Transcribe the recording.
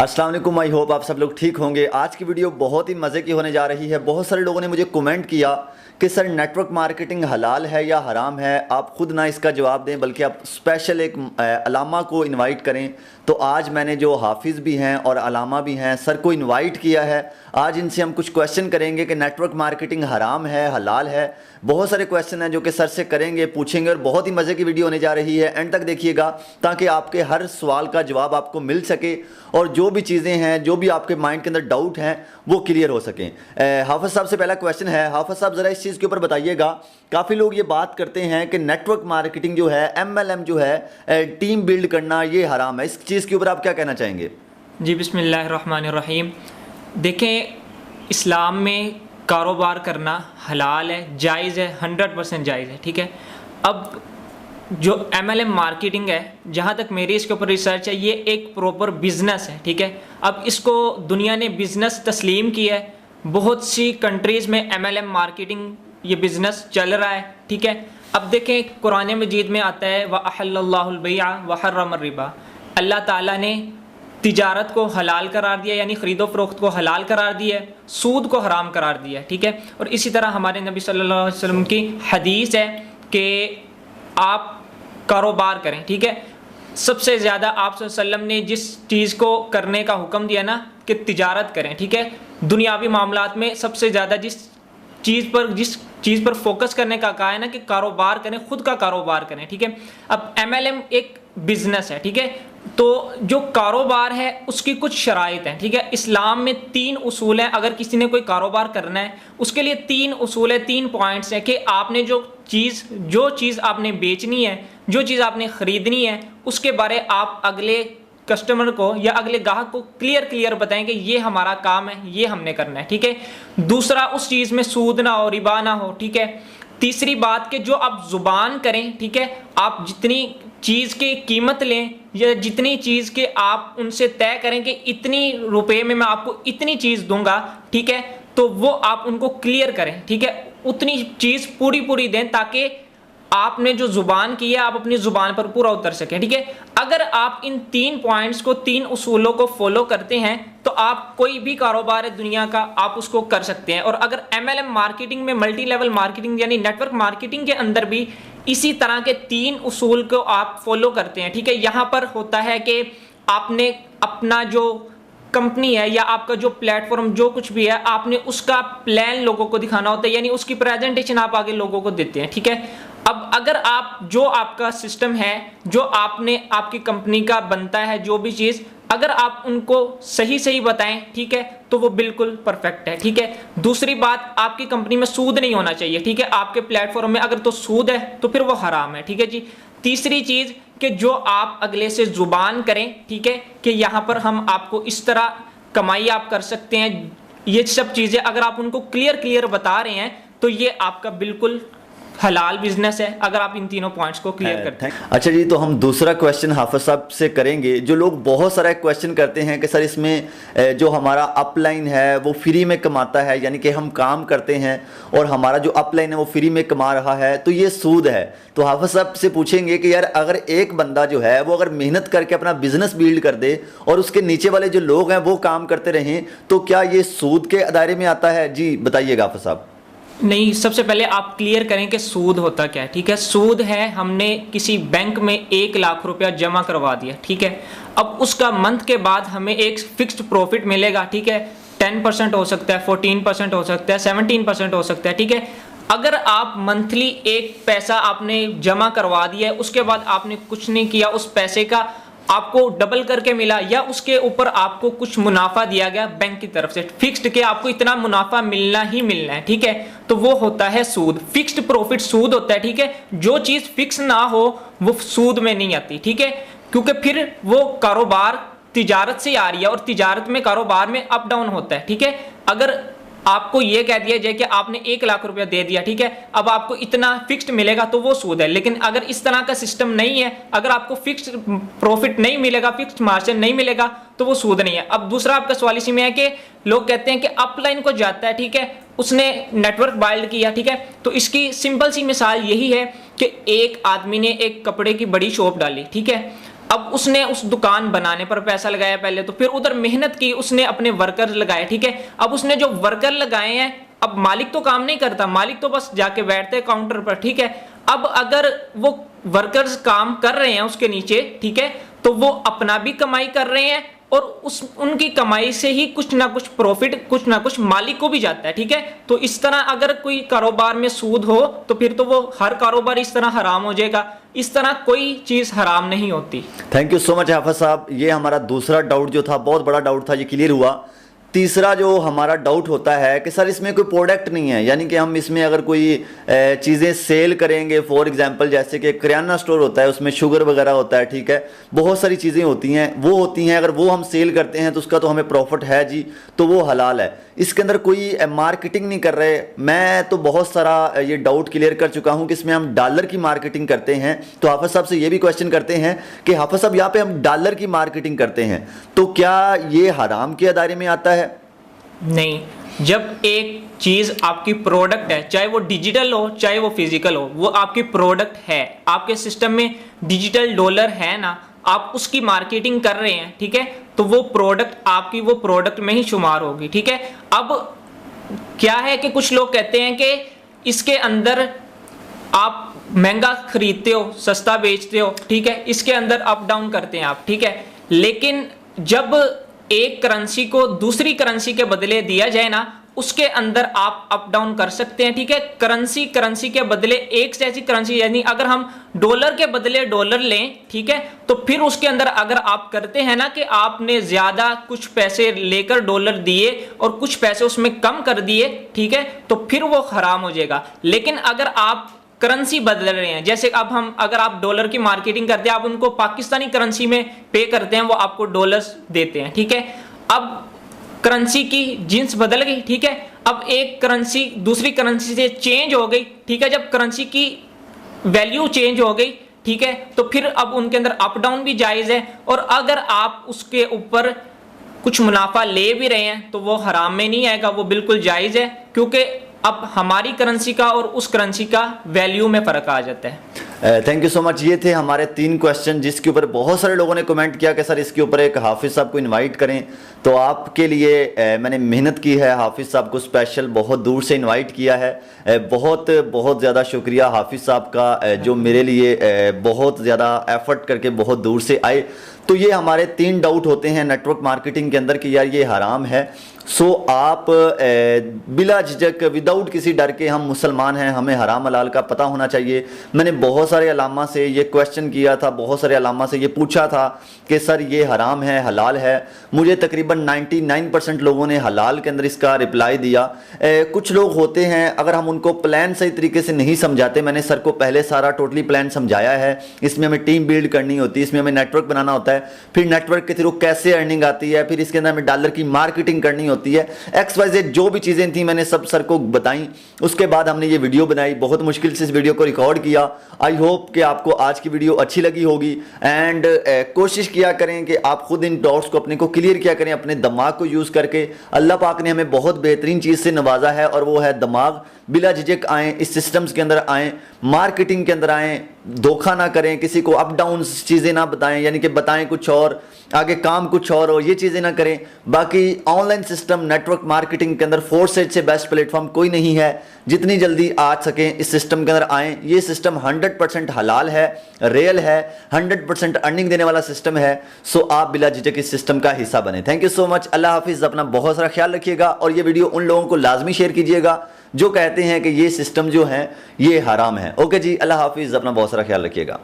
अस्सलाम वालेकुम। I hope आप सब लोग ठीक होंगे। आज की वीडियो बहुत ही मज़े की होने जा रही है। बहुत सारे लोगों ने मुझे कमेंट किया कि सर नेटवर्क मार्केटिंग हलाल है या हराम है। आप खुद ना इसका जवाब दें बल्कि आप स्पेशल एक अलामा को इनवाइट करें। तो आज मैंने जो हाफिज़ भी हैं और अलामा भी हैं सर को इनवाइट किया है। आज इनसे हम कुछ क्वेश्चन करेंगे कि नेटवर्क मार्केटिंग हराम है हलाल है। बहुत सारे क्वेश्चन हैं जो कि सर से करेंगे, पूछेंगे और बहुत ही मज़े की वीडियो होने जा रही है। एंड तक देखिएगा ताकि आपके हर सवाल का जवाब आपको मिल सके और जो भी चीज़ें हैं, जो भी आपके माइंड के अंदर डाउट हैं वो क्लियर हो सकें। हाफिज़ साहब से पहला क्वेश्चन है। हाफिज़ साहब ज़रा इस चीज़ के ऊपर बताइएगा, काफ़ी लोग ये बात करते हैं कि नेटवर्क मार्केटिंग जो है MLM जो है टीम बिल्ड करना ये हराम है। इस चीज़ के ऊपर आप क्या कहना चाहेंगे? जी बिस्मिल्लाहिर्रहमानिर्रहीम। देखें, इस्लाम में कारोबार करना हलाल है, जायज़ है, 100% जायज़ है। ठीक है। अब जो MLM मार्केटिंग है, जहाँ तक मेरी इसके ऊपर रिसर्च है, ये एक प्रॉपर बिजनेस है। ठीक है। अब इसको दुनिया ने बिजनेस तस्लीम किया है। बहुत सी कंट्रीज़ में MLM मार्केटिंग ये बिजनेस चल रहा है। ठीक है। अब देखें, कुरान मजीद में आता है व अहल्लल्लाहुल बैअ व हर्रमर रिबा। अल्लाह ताला ने तिजारत को हलाल करार दिया, यानी ख़रीदो फरोख्त को हलाल करार दिया है, सूद को हराम करार दिया है। ठीक है। और इसी तरह हमारे नबी सल्लल्लाहु अलैहि वसल्लम की हदीस है कि आप कारोबार करें। ठीक है। सबसे ज़्यादा आप सल्लल्लाहु अलैहि वसल्लम ने जिस चीज़ को करने का हुक्म दिया ना कि तिजारत करें। ठीक है। दुनियावी मामलात में सबसे ज़्यादा जिस चीज़ पर फोकस करने का कहा है ना कि कारोबार करें, खुद का कारोबार करें। ठीक है। अब MLM एक बिजनेस है। ठीक है। तो जो कारोबार है उसकी कुछ शराइत हैं। ठीक है। इस्लाम में 3 उसूल हैं। अगर किसी ने कोई कारोबार करना है उसके लिए 3 उसूल है, 3 पॉइंट्स हैं कि आपने जो चीज़ आपने बेचनी है, जो चीज़ आपने ख़रीदनी है, उसके बारे आप अगले कस्टमर को या अगले ग्राहक को क्लियर बताएं कि ये हमारा काम है, ये हमने करना है। ठीक है। दूसरा, उस चीज़ में सूद ना हो, रिबा ना हो। ठीक है। तीसरी बात कि जो आप जुबान करें, ठीक है, आप जितनी चीज़ की कीमत लें या जितनी चीज़ के आप उनसे तय करें कि इतनी रुपए में मैं आपको इतनी चीज़ दूंगा, ठीक है, तो वो आप उनको क्लियर करें। ठीक है। उतनी चीज़ पूरी दें ताकि आपने जो जुबान की है आप अपनी जुबान पर पूरा उतर सकें। ठीक है। अगर आप इन 3 पॉइंट्स को, 3 उसूलों को फॉलो करते हैं तो आप कोई भी कारोबार है दुनिया का आप उसको कर सकते हैं। और अगर MLM मार्केटिंग में, मल्टी लेवल मार्केटिंग यानी नेटवर्क मार्केटिंग के अंदर भी इसी तरह के 3 उसूल को आप फॉलो करते हैं। ठीक है। यहां पर होता है कि आपने अपना जो कंपनी है या आपका जो प्लेटफॉर्म जो कुछ भी है, आपने उसका प्लान लोगों को दिखाना होता है, यानी उसकी प्रेजेंटेशन आप आगे लोगों को देते हैं। ठीक है। अब अगर आप जो आपका सिस्टम है, जो आपने आपकी कंपनी का बनता है, जो भी चीज़ अगर आप उनको सही बताएं, ठीक है, तो वो बिल्कुल परफेक्ट है। ठीक है। दूसरी बात, आपकी कंपनी में सूद नहीं होना चाहिए। ठीक है। आपके प्लेटफॉर्म में अगर तो सूद है तो फिर वो हराम है। ठीक है जी। तीसरी चीज़ कि जो आप अगले से जुबान करें, ठीक है, कि यहाँ पर हम आपको इस तरह कमाई आप कर सकते हैं, ये सब चीज़ें अगर आप उनको क्लियर बता रहे हैं तो ये आपका बिल्कुल हलाल बिजनेस है, अगर आप इन तीनों पॉइंट्स को क्लियर करते हैं। अच्छा जी, तो हम दूसरा क्वेश्चन हाफिज साहब से करेंगे। जो लोग बहुत सारा क्वेश्चन करते हैं कि सर इसमें जो हमारा अपलाइन है वो फ्री में कमाता है, यानी कि हम काम करते हैं और हमारा जो अपलाइन है वो फ्री में कमा रहा है, तो ये सूद है। तो हाफिज साहब से पूछेंगे कि यार अगर एक बंदा जो है वो अगर मेहनत करके अपना बिजनेस बिल्ड कर दे और उसके नीचे वाले जो लोग हैं वो काम करते रहें, तो क्या ये सूद के दायरे में आता है? जी बताइएगा हाफिज साहब। नहीं, सबसे पहले आप क्लियर करें कि सूद होता क्या है। ठीक है। सूद है, हमने किसी बैंक में 1 लाख रुपया जमा करवा दिया। ठीक है। अब उसका मंथ के बाद हमें एक फिक्स्ड प्रॉफिट मिलेगा। ठीक है। 10% हो सकता है, 14% हो सकता है, 17% हो सकता है। ठीक है। अगर आप मंथली एक पैसा आपने जमा करवा दिया है, उसके बाद आपने कुछ नहीं किया, उस पैसे का आपको डबल करके मिला या उसके ऊपर आपको कुछ मुनाफा दिया गया बैंक की तरफ से, फिक्स्ड के आपको इतना मुनाफा मिलना ही मिलना है। ठीक है। तो वो होता है सूद। फिक्स्ड प्रॉफिट सूद होता है। ठीक है। जो चीज फिक्स ना हो वो सूद में नहीं आती। ठीक है। क्योंकि फिर वो कारोबार तिजारत से आ रही है और तिजारत में, कारोबार में अप डाउन होता है। ठीक है। अगर आपको यह कह दिया जाए कि आपने 1 लाख रुपया दे दिया, ठीक है, अब आपको इतना फिक्स्ड मिलेगा तो वो सूद है। लेकिन अगर इस तरह का सिस्टम नहीं है, अगर आपको फिक्स्ड प्रॉफिट नहीं मिलेगा, फिक्स्ड मार्जिन नहीं मिलेगा, तो वो सूद नहीं है। अब दूसरा आपका सवाल इसी में है कि लोग कहते हैं कि अपलाइन को जाता है, ठीक है, उसने नेटवर्क बिल्ड किया, ठीक है, तो इसकी सिंपल सी मिसाल यही है कि एक आदमी ने एक कपड़े की बड़ी शॉप डाली, ठीक है। अब उसने उस दुकान बनाने पर पैसा लगाया पहले, तो फिर उधर मेहनत की, उसने अपने वर्कर लगाए, ठीक है। अब उसने जो वर्कर लगाए हैं, अब मालिक तो काम नहीं करता, मालिक तो बस जाके बैठते हैं काउंटर पर, ठीक है। अब अगर वो वर्कर्स काम कर रहे हैं उसके नीचे, ठीक है, तो वो अपना भी कमाई कर रहे हैं और उनकी कमाई से ही कुछ ना कुछ प्रॉफिट, कुछ ना कुछ मालिक को भी जाता है, ठीक है। तो इस तरह अगर कोई कारोबार में सूद हो तो फिर तो वो हर कारोबार इस तरह हराम हो जाएगा, इस तरह कोई चीज हराम नहीं होती। थैंक यू सो मच हाफिज साहब, ये हमारा दूसरा डाउट जो था, बहुत बड़ा डाउट था, ये क्लियर हुआ। तीसरा जो हमारा डाउट होता है कि सर इसमें कोई प्रोडक्ट नहीं है, यानी कि हम इसमें अगर कोई चीज़ें सेल करेंगे, फॉर एग्जांपल जैसे कि किराना स्टोर होता है, उसमें शुगर वगैरह होता है, ठीक है, बहुत सारी चीज़ें होती हैं, वो होती हैं, अगर वो हम सेल करते हैं तो उसका तो हमें प्रॉफिट है जी, तो वो हलाल है। इसके अंदर कोई मार्केटिंग नहीं कर रहे। मैं तो बहुत सारा ये डाउट क्लियर कर चुका हूँ कि इसमें हम डॉलर की मार्केटिंग करते हैं। तो हाफिज साहब से ये भी क्वेश्चन करते हैं कि हाफिज साहब यहाँ पे हम डॉलर की मार्केटिंग करते हैं, तो क्या ये हराम के दायरे में आता है? नहीं, जब एक चीज आपकी प्रोडक्ट है, चाहे वो डिजिटल हो चाहे वो फिजिकल हो, वो आपकी प्रोडक्ट है, आपके सिस्टम में डिजिटल डॉलर है ना, आप उसकी मार्केटिंग कर रहे हैं, ठीक है, तो वो प्रोडक्ट आपकी वो प्रोडक्ट में ही शुमार होगी, ठीक है। अब क्या है कि कुछ लोग कहते हैं कि इसके अंदर आप महंगा खरीदते हो, सस्ता बेचते हो, ठीक है, इसके अंदर अप डाउन करते हैं आप, ठीक है। लेकिन जब एक करेंसी को दूसरी करेंसी के बदले दिया जाए ना, उसके अंदर आप अप डाउन कर सकते हैं, ठीक है। करेंसी के बदले एक से ऐसी करेंसी, यानी अगर हम डॉलर के बदले डॉलर लें, ठीक है, तो फिर उसके अंदर अगर आप करते हैं ना कि आपने ज्यादा कुछ पैसे लेकर डॉलर दिए और कुछ पैसे उसमें कम कर दिए, ठीक है, तो फिर वो हराम हो जाएगा। लेकिन अगर आप करेंसी बदल रहे हैं, जैसे अब हम अगर आप डॉलर की मार्केटिंग करते हैं, आप उनको पाकिस्तानी करेंसी में पे करते हैं, वो आपको डॉलर्स देते हैं, ठीक है। अब करेंसी की जिन्स बदल गई, ठीक है, अब एक करेंसी दूसरी करेंसी से चेंज हो गई, ठीक है। जब करेंसी की वैल्यू चेंज हो गई, ठीक है, तो फिर अब उनके अंदर अप डाउन भी जायज है। और अगर आप उसके ऊपर कुछ मुनाफा ले भी रहे हैं तो वो हराम में नहीं आएगा, वो बिल्कुल जायज है, क्योंकि अब हमारी करेंसी का और उस करेंसी का वैल्यू में फर्क आ जाता है। Thank you so much. ये थे हमारे 3 क्वेश्चन जिसके ऊपर बहुत सारे लोगों ने कमेंट किया कि सर इसके ऊपर एक हाफिज साहब को इनवाइट करें। तो आपके लिए मैंने मेहनत की है, हाफिज साहब को स्पेशल बहुत दूर से इनवाइट किया है। बहुत बहुत ज़्यादा शुक्रिया हाफिज साहब का, जो मेरे लिए बहुत ज़्यादा एफर्ट करके बहुत दूर से आए। तो ये हमारे 3 डाउट होते हैं नेटवर्क मार्केटिंग के अंदर कि यार ये हराम है। सो आप बिला झिझक, विदाउट किसी डर के, हम मुसलमान हैं, हमें हराम हलाल का पता होना चाहिए। मैंने बहुत सारे अलामा से ये क्वेश्चन किया था, बहुत सारे अलामा से ये पूछा था कि सर ये हराम है हलाल है। मुझे तकरीबन 99% लोगों ने हलाल के अंदर इसका रिप्लाई दिया। कुछ लोग होते हैं, अगर हम उनको प्लान सही तरीके से नहीं समझाते, मैंने सर को पहले सारा टोटली प्लान समझाया है, इसमें हमें टीम बिल्ड करनी होती है, इसमें हमें नेटवर्क बनाना होता है, फिर नेटवर्क के थ्रू कैसे अर्निंग आती है, फिर इसके अंदर हमें डॉलर की मार्केटिंग करनी होती है, XYZ जो भी चीज़ें थी मैंने सब सर को बताई। उसके बाद हमने ये वीडियो बनाई, बहुत मुश्किल से इस वीडियो को रिकॉर्ड किया। आई होप कि आपको आज की वीडियो अच्छी लगी होगी। एंड कोशिश किया करें कि आप खुद इन डाउट्स को अपने को क्लियर किया करें, अपने दिमाग को यूज़ करके। अल्लाह पाक ने हमें बहुत बेहतरीन चीज़ से नवाजा है और वो है दिमाग। बिला झिझक आएँ, इस सिस्टम्स के अंदर आएँ, मार्केटिंग के अंदर आएँ, धोखा ना करें, किसी को अप डाउन चीज़ें ना बताएं, यानी कि बताएं कुछ और आगे काम कुछ और हो, ये चीज़ें ना करें। बाकी ऑनलाइन सिस्टम नेटवर्क मार्केटिंग के अंदर फोर्सेज से बेस्ट प्लेटफॉर्म कोई नहीं है। जितनी जल्दी आ सकें इस सिस्टम के अंदर आएँ। ये सिस्टम 100% हलाल है, रियल है, 100% अर्निंग देने वाला सिस्टम है। सो आप बिला झिझक इस सिस्टम का हिस्सा बने। Thank you so much. अल्लाह हाफिज़। अपना बहुत सारा ख्याल रखिएगा और ये वीडियो उन लोगों को लाजमी शेयर कीजिएगा जो कहते हैं कि ये सिस्टम जो है ये हराम है। ओके जी, अल्लाह हाफिज़। अपना बहुत सारा ख्याल रखिएगा।